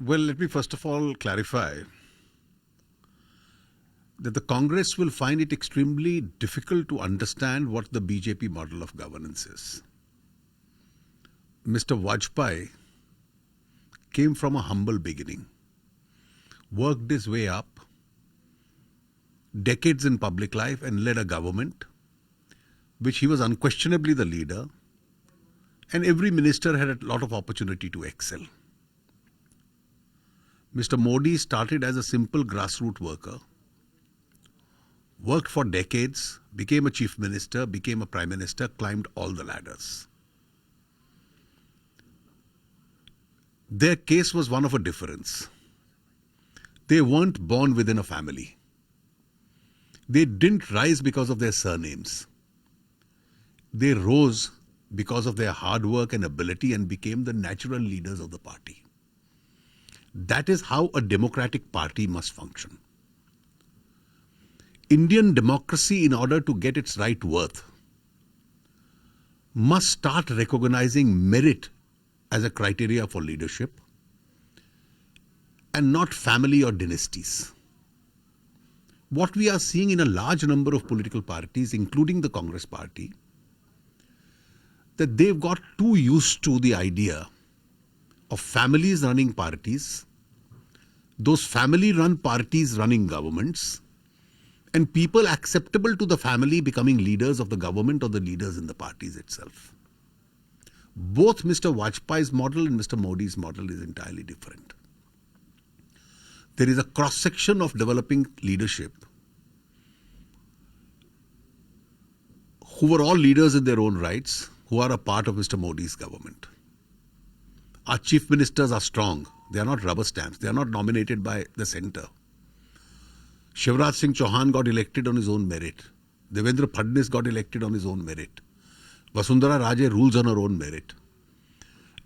Well, let me first of all clarify that the Congress will find it extremely difficult to understand what the BJP model of governance is. Mr. Vajpayee came from a humble beginning, worked his way up, decades in public life, and led a government which he was unquestionably the leader, and every minister had a lot of opportunity to excel. Mr. Modi started as a simple grassroots worker, worked for decades, became a chief minister, became a prime minister, climbed all the ladders. Their case was one of a difference. They weren't born within a family. They didn't rise because of their surnames. They rose because of their hard work and ability and became the natural leaders of the party. That is how a democratic party must function. Indian democracy, in order to get its right worth, must start recognizing merit as a criteria for leadership and not family or dynasties. What we are seeing in a large number of political parties, including the Congress party, that they've got too used to the idea of families running parties, those family-run parties running governments, and people acceptable to the family becoming leaders of the government or the leaders in the parties itself. Both Mr. Vajpayee's model and Mr. Modi's model is entirely different. There is a cross-section of developing leadership who were all leaders in their own rights, who are a part of Mr. Modi's government. Our chief ministers are strong. They are not rubber stamps. They are not nominated by the centre. Shivraj Singh Chauhan got elected on his own merit. Devendra Fadnis got elected on his own merit. Vasundhara Raje rules on her own merit.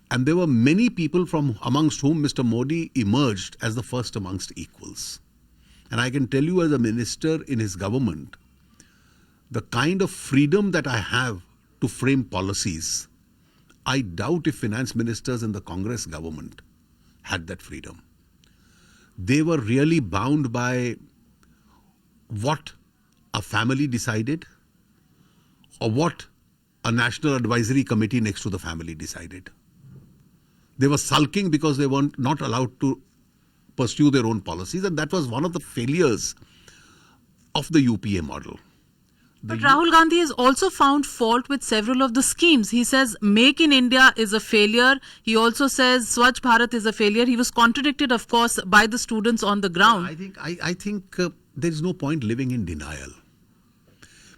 And there were many people from amongst whom Mr. Modi emerged as the first amongst equals. And I can tell you, as a minister in his government, the kind of freedom that I have to frame policies, I doubt if finance ministers in the Congress government had that freedom. They were really bound by what a family decided or what a national advisory committee next to the family decided. They were sulking because they were not allowed to pursue their own policies, and that was one of the failures of the UPA model. But Rahul Gandhi has also found fault with several of the schemes. He says Make in India is a failure. He also says Swachh Bharat is a failure. He was contradicted, of course, by the students on the ground. I think there is no point living in denial.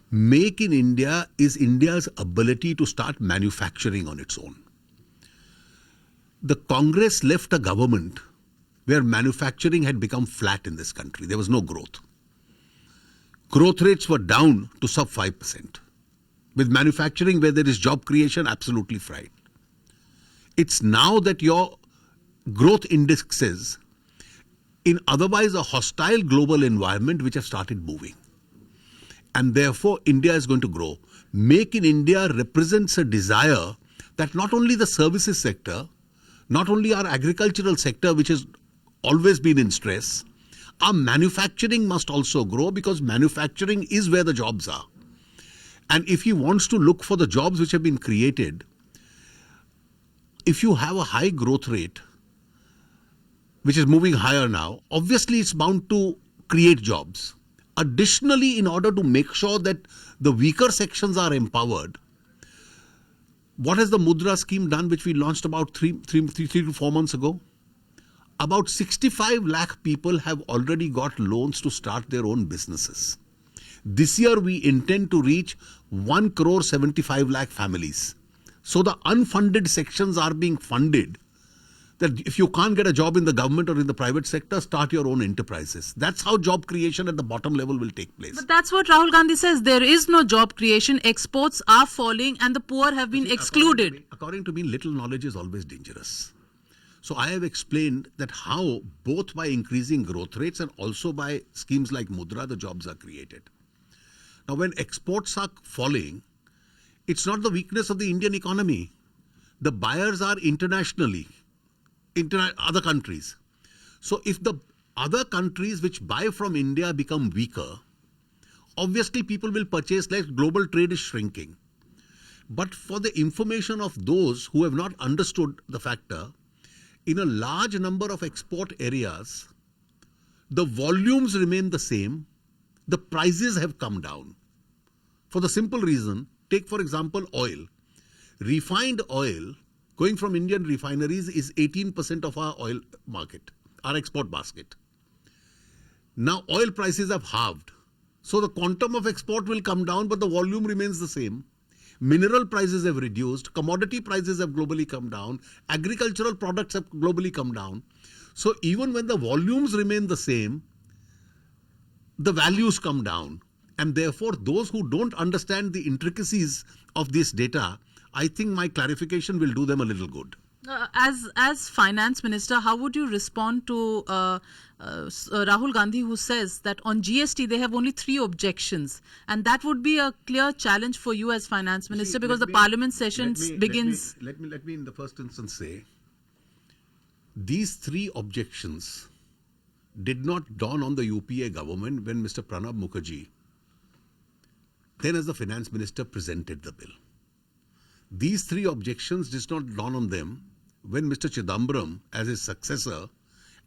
Make in India is India's ability to start manufacturing on its own. The Congress left a government where manufacturing had become flat in this country. There was no growth. Growth rates were down to sub 5%. With manufacturing, where there is job creation, absolutely fried. It's now that your growth indexes in otherwise a hostile global environment which have started moving. And therefore, India is going to grow. Make in India represents a desire that not only the services sector, not only our agricultural sector, which has always been in stress, our manufacturing must also grow, because manufacturing is where the jobs are. And if he wants to look for the jobs which have been created, if you have a high growth rate, which is moving higher now, obviously it's bound to create jobs. Additionally, in order to make sure that the weaker sections are empowered, what has the Mudra scheme done, which we launched about 3 to 4 months ago? About 65 lakh people have already got loans to start their own businesses. This year we intend to reach 1 crore 75 lakh families. So the unfunded sections are being funded. That if you can't get a job in the government or in the private sector, start your own enterprises. That's how job creation at the bottom level will take place. But that's what Rahul Gandhi says. There is no job creation. Exports are falling and the poor have been excluded. According to me, little knowledge is always dangerous. So I have explained that how both by increasing growth rates and also by schemes like Mudra, the jobs are created. Now, when exports are falling, it's not the weakness of the Indian economy. The buyers are internationally, other countries. So if the other countries which buy from India become weaker, obviously people will purchase less. Global trade is shrinking. But for the information of those who have not understood the factor, in a large number of export areas, the volumes remain the same, the prices have come down. For the simple reason, take for example oil. Refined oil going from Indian refineries is 18% of our oil market, our export basket. Now oil prices have halved. So the quantum of export will come down, but the volume remains the same. Mineral prices have reduced, commodity prices have globally come down, agricultural products have globally come down. So even when the volumes remain the same, the values come down. And therefore, those who don't understand the intricacies of this data, I think my clarification will do them a little good. As finance minister, how would you respond to Rahul Gandhi, who says that on GST they have only 3 objections, and that would be a clear challenge for you as finance minister, because the parliament session begins. Let me in the first instance say, these 3 objections did not dawn on the UPA government when Mr. Pranab Mukherjee, then as the finance minister, presented the bill. These 3 objections did not dawn on them when Mr. Chidambaram, as his successor,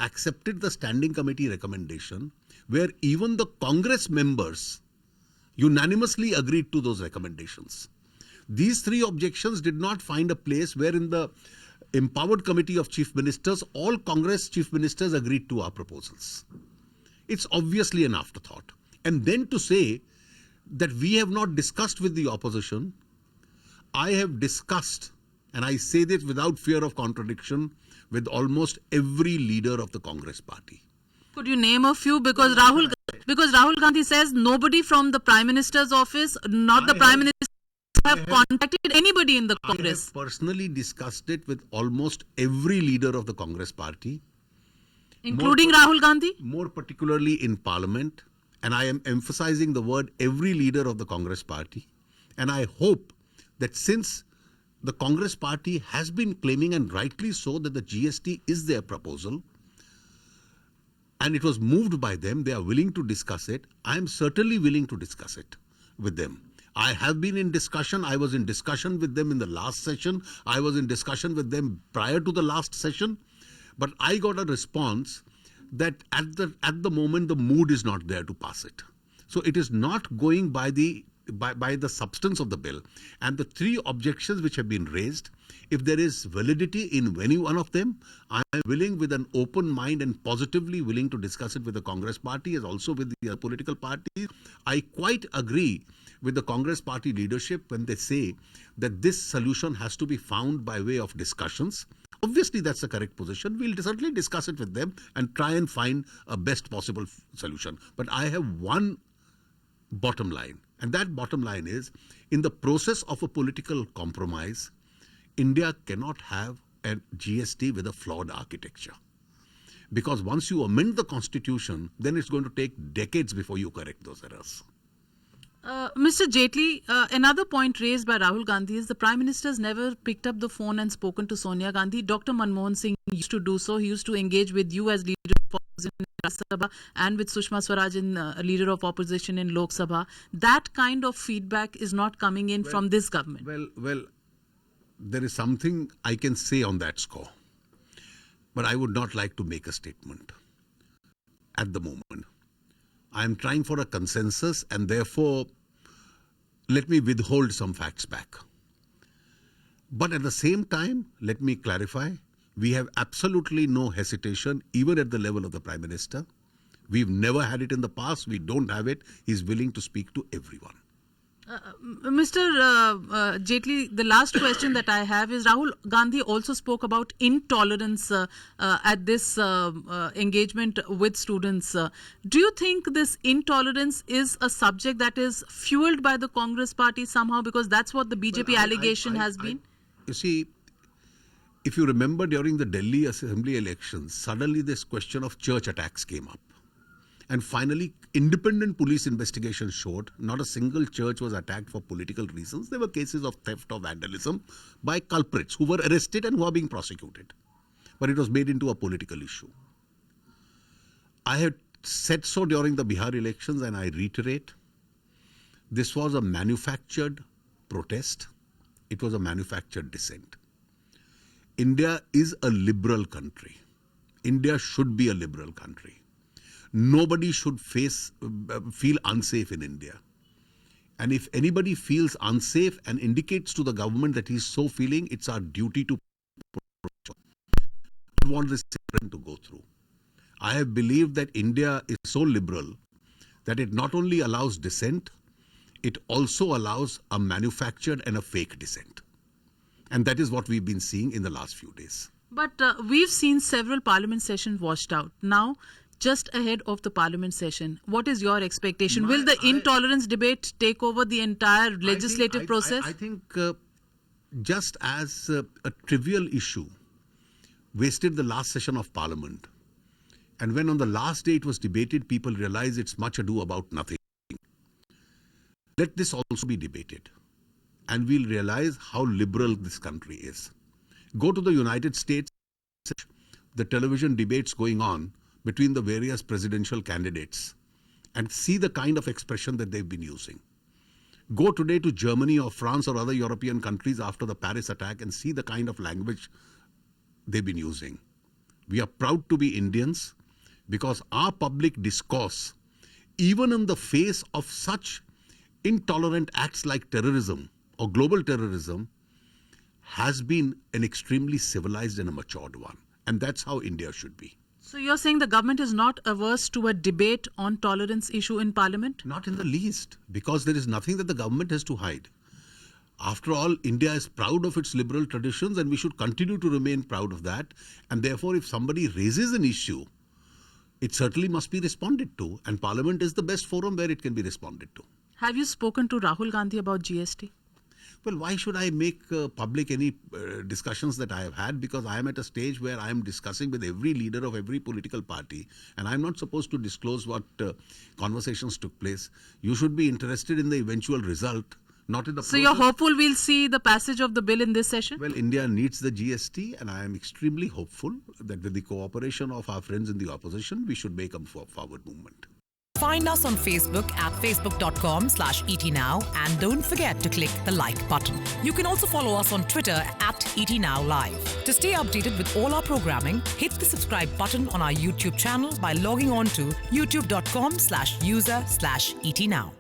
accepted the standing committee recommendation, where even the Congress members unanimously agreed to those recommendations. These 3 objections did not find a place where in the empowered committee of chief ministers, all Congress chief ministers agreed to our proposals. It's obviously an afterthought. And then to say that we have not discussed with the opposition, I have discussed, and I say this without fear of contradiction, with almost every leader of the Congress party. Could you name a few? Because Rahul Gandhi says nobody from the Prime Minister's office, not the Prime Minister, have contacted anybody in the Congress. I have personally discussed it with almost every leader of the Congress party. Including Rahul Gandhi? More particularly in Parliament. And I am emphasizing the word every leader of the Congress party. And I hope that since the Congress party has been claiming, and rightly so, that the GST is their proposal, and it was moved by them, they are willing to discuss it. I am certainly willing to discuss it with them. I have been in discussion. I was in discussion with them in the last session. I was in discussion with them prior to the last session. But I got a response that at the moment the mood is not there to pass it. So it is not going by the substance of the bill. And the 3 objections which have been raised, if there is validity in any one of them, I am willing, with an open mind and positively willing to discuss it with the Congress party as also with the other political parties. I quite agree with the Congress party leadership when they say that this solution has to be found by way of discussions. Obviously, that's the correct position. We'll certainly discuss it with them and try and find a best possible solution. But I have one bottom line. And that bottom line is, in the process of a political compromise, India cannot have a GST with a flawed architecture. Because once you amend the constitution, then it's going to take decades before you correct those errors. Mr. Jaitley, another point raised by Rahul Gandhi is the Prime Minister has never picked up the phone and spoken to Sonia Gandhi. Dr. Manmohan Singh used to do so. He used to engage with you as leader of opposition in Rajya Sabha and with Sushma Swaraj, leader of opposition in Lok Sabha. That kind of feedback is not coming in from this government. Well, there is something I can say on that score. But I would not like to make a statement at the moment. I am trying for a consensus, and therefore let me withhold some facts back. But at the same time, let me clarify, we have absolutely no hesitation even at the level of the Prime Minister. We've never had it in the past. We don't have it. He's willing to speak to everyone. Mr. Jaitley, the last question that I have is, Rahul Gandhi also spoke about intolerance at this engagement with students. Do you think this intolerance is a subject that is fueled by the Congress party somehow? Because that's what the BJP allegation has been. You see, if you remember during the Delhi Assembly elections, suddenly this question of church attacks came up. And finally, independent police investigation showed not a single church was attacked for political reasons. There were cases of theft or vandalism by culprits who were arrested and who are being prosecuted. But it was made into a political issue. I had said so during the Bihar elections, and I reiterate, this was a manufactured protest. It was a manufactured dissent. India is a liberal country. India should be a liberal country. Nobody should feel unsafe in India. And if anybody feels unsafe and indicates to the government that he's so feeling, it's our duty to want this to go through. I have believed that India is so liberal that it not only allows dissent, it also allows a manufactured and a fake dissent. And that is what we've been seeing in the last few days. But we've seen several parliament sessions washed out. Now, just ahead of the parliament session, what is your expectation? Will the intolerance debate take over the entire legislative process? I think just as a trivial issue wasted the last session of parliament, and when on the last day it was debated, people realized it's much ado about nothing. Let this also be debated, and we'll realize how liberal this country is. Go to the United States, the television debates going on between the various presidential candidates, and see the kind of expression that they've been using. Go today to Germany or France or other European countries after the Paris attack and see the kind of language they've been using. We are proud to be Indians because our public discourse, even in the face of such intolerant acts like terrorism or global terrorism, has been an extremely civilized and a matured one. And that's how India should be. So you're saying the government is not averse to a debate on tolerance issue in parliament? Not in the least, because there is nothing that the government has to hide. After all, India is proud of its liberal traditions, and we should continue to remain proud of that. And therefore, if somebody raises an issue, it certainly must be responded to. And Parliament is the best forum where it can be responded to. Have you spoken to Rahul Gandhi about GST? Well, why should I make public any discussions that I have had? Because I am at a stage where I am discussing with every leader of every political party, and I am not supposed to disclose what conversations took place. You should be interested in the eventual result, not in the process. So you're hopeful we'll see the passage of the bill in this session? Well, India needs the GST, and I am extremely hopeful that with the cooperation of our friends in the opposition, we should make a forward movement. Find us on Facebook at facebook.com/ETNow and don't forget to click the like button. You can also follow us on Twitter at ETNowLive. To stay updated with all our programming, hit the subscribe button on our YouTube channel by logging on to youtube.com/user/ETNow.